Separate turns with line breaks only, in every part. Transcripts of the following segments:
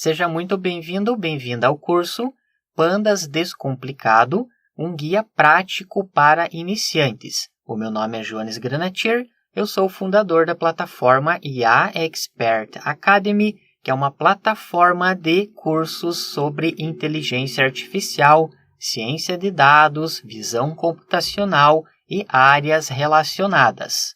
Seja muito bem-vindo ou bem-vinda ao curso Pandas Descomplicado, um guia prático para iniciantes. O meu nome é Jones Granatier, eu sou o fundador da plataforma IA Expert Academy, que é uma plataforma de cursos sobre inteligência artificial, ciência de dados, visão computacional e áreas relacionadas.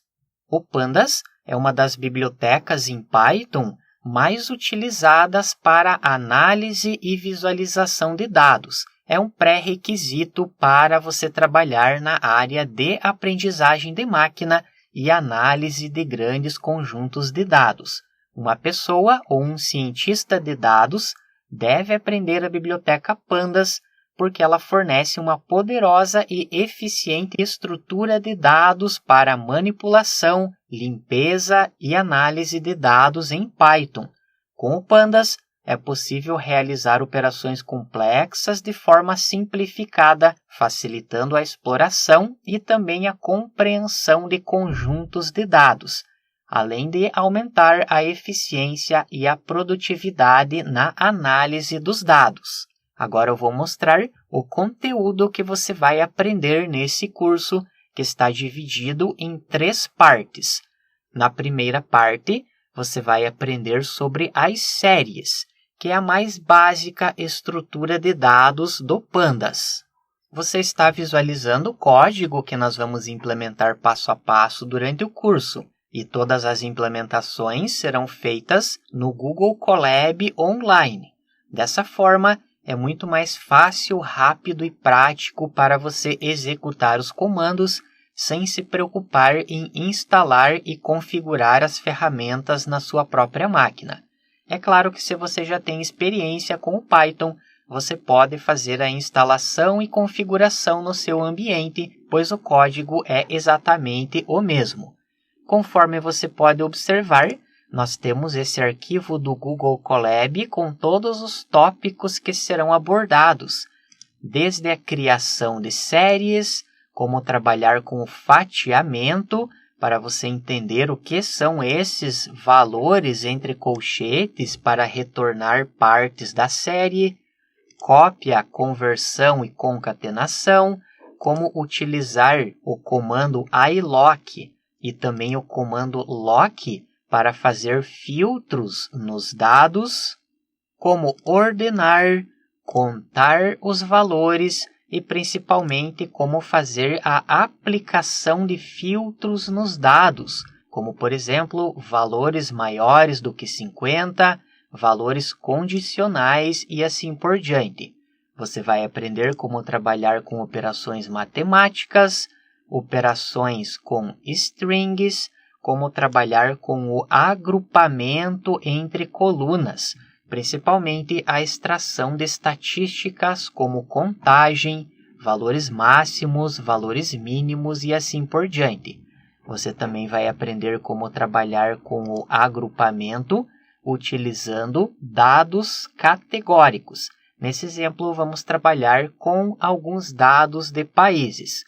O Pandas é uma das bibliotecas em Python mais utilizadas para análise e visualização de dados. É um pré-requisito para você trabalhar na área de aprendizagem de máquina e análise de grandes conjuntos de dados. Uma pessoa ou um cientista de dados deve aprender a biblioteca Pandas porque ela fornece uma poderosa e eficiente estrutura de dados para manipulação, limpeza e análise de dados em Python. Com o Pandas, é possível realizar operações complexas de forma simplificada, facilitando a exploração e também a compreensão de conjuntos de dados, além de aumentar a eficiência e a produtividade na análise dos dados. Agora eu vou mostrar o conteúdo que você vai aprender nesse curso, que está dividido em 3 partes. Na primeira parte, você vai aprender sobre as séries, que é a mais básica estrutura de dados do Pandas. Você está visualizando o código que nós vamos implementar passo a passo durante o curso, e todas as implementações serão feitas no Google Colab online. Dessa forma, é muito mais fácil, rápido e prático para você executar os comandos sem se preocupar em instalar e configurar as ferramentas na sua própria máquina. É claro que se você já tem experiência com o Python, você pode fazer a instalação e configuração no seu ambiente, pois o código é exatamente o mesmo. Conforme você pode observar, nós temos esse arquivo do Google Colab com todos os tópicos que serão abordados, desde a criação de séries, como trabalhar com o fatiamento, para você entender o que são esses valores entre colchetes para retornar partes da série, cópia, conversão e concatenação, como utilizar o comando iloc e também o comando lock para fazer filtros nos dados, como ordenar, contar os valores e principalmente como fazer a aplicação de filtros nos dados, como por exemplo, valores maiores do que 50, valores condicionais e assim por diante. Você vai aprender como trabalhar com operações matemáticas, operações com strings, como trabalhar com o agrupamento entre colunas, principalmente a extração de estatísticas como contagem, valores máximos, valores mínimos e assim por diante. Você também vai aprender como trabalhar com o agrupamento utilizando dados categóricos. Nesse exemplo, vamos trabalhar com alguns dados de países,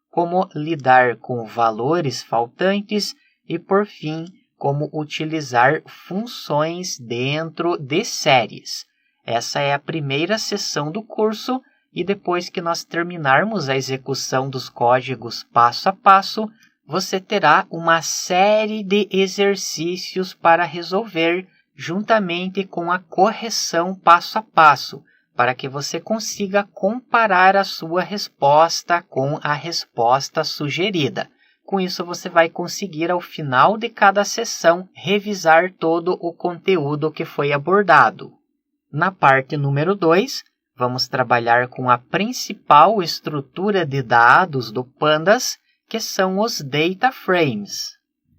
como lidar com valores faltantes e, por fim, como utilizar funções dentro de séries. Essa é a primeira sessão do curso e depois que nós terminarmos a execução dos códigos passo a passo, você terá uma série de exercícios para resolver juntamente com a correção passo a passo, para que você consiga comparar a sua resposta com a resposta sugerida. Com isso, você vai conseguir, ao final de cada sessão, revisar todo o conteúdo que foi abordado. Na parte número 2, vamos trabalhar com a principal estrutura de dados do Pandas, que são os Data Frames.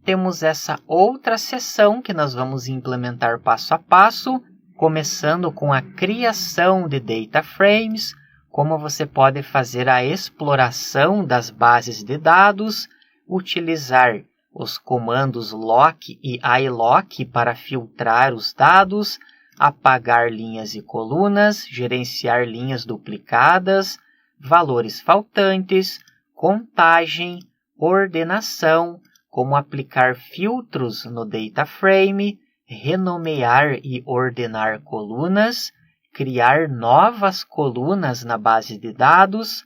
Temos essa outra seção que nós vamos implementar passo a passo, começando com a criação de Data Frames, como você pode fazer a exploração das bases de dados, utilizar os comandos lock e iloc para filtrar os dados, apagar linhas e colunas, gerenciar linhas duplicadas, valores faltantes, contagem, ordenação, como aplicar filtros no data frame, renomear e ordenar colunas, criar novas colunas na base de dados,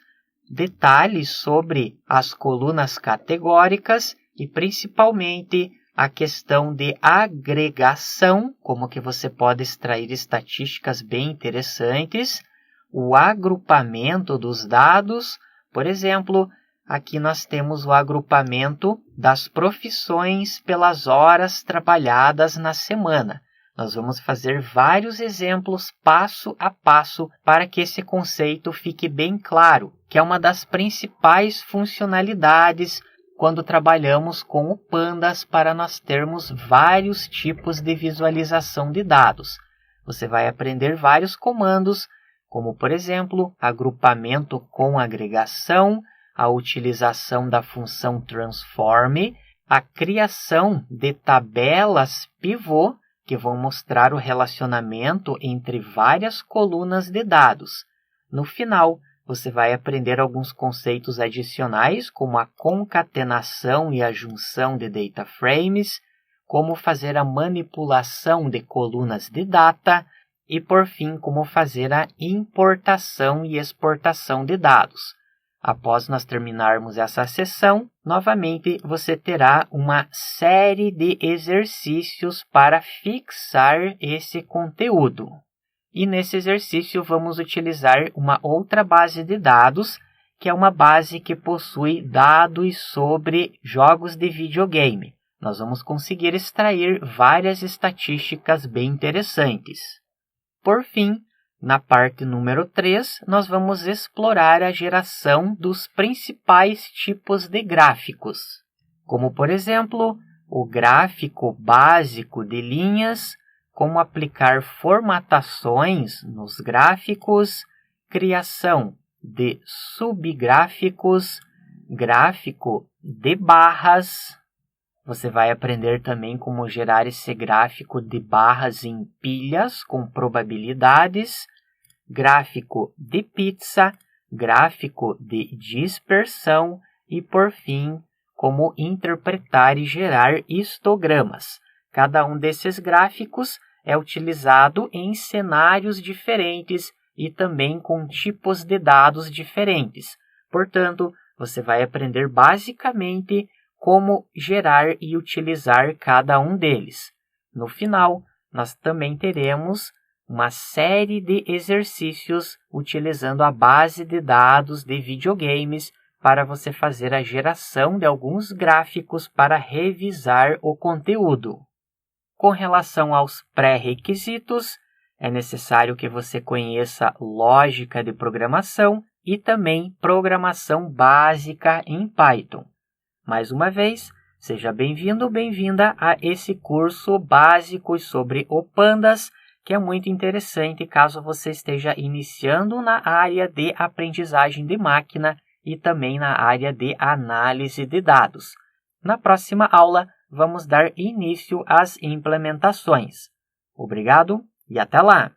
detalhes sobre as colunas categóricas e principalmente a questão de agregação, como que você pode extrair estatísticas bem interessantes, o agrupamento dos dados, por exemplo, aqui nós temos o agrupamento das profissões pelas horas trabalhadas na semana. Nós vamos fazer vários exemplos passo a passo para que esse conceito fique bem claro, que é uma das principais funcionalidades quando trabalhamos com o Pandas para nós termos vários tipos de visualização de dados. Você vai aprender vários comandos, como por exemplo, agrupamento com agregação, a utilização da função transform, a criação de tabelas pivô, que vão mostrar o relacionamento entre várias colunas de dados. No final, você vai aprender alguns conceitos adicionais, como a concatenação e a junção de data frames, como fazer a manipulação de colunas de data e, por fim, como fazer a importação e exportação de dados. Após nós terminarmos essa sessão, novamente você terá uma série de exercícios para fixar esse conteúdo. E nesse exercício vamos utilizar uma outra base de dados, que é uma base que possui dados sobre jogos de videogame. Nós vamos conseguir extrair várias estatísticas bem interessantes. Por fim, na parte número 3, nós vamos explorar a geração dos principais tipos de gráficos, como, por exemplo, o gráfico básico de linhas, como aplicar formatações nos gráficos, criação de subgráficos, gráfico de barras. Você vai aprender também como gerar esse gráfico de barras em pilhas com probabilidades, gráfico de pizza, gráfico de dispersão e, por fim, como interpretar e gerar histogramas. Cada um desses gráficos é utilizado em cenários diferentes e também com tipos de dados diferentes. Portanto, você vai aprender basicamente como gerar e utilizar cada um deles. No final, nós também teremos uma série de exercícios utilizando a base de dados de videogames para você fazer a geração de alguns gráficos para revisar o conteúdo. Com relação aos pré-requisitos, é necessário que você conheça lógica de programação e também programação básica em Python. Mais uma vez, seja bem-vindo ou bem-vinda a esse curso básico sobre o Pandas, que é muito interessante caso você esteja iniciando na área de aprendizagem de máquina e também na área de análise de dados. Na próxima aula, vamos dar início às implementações. Obrigado e até lá!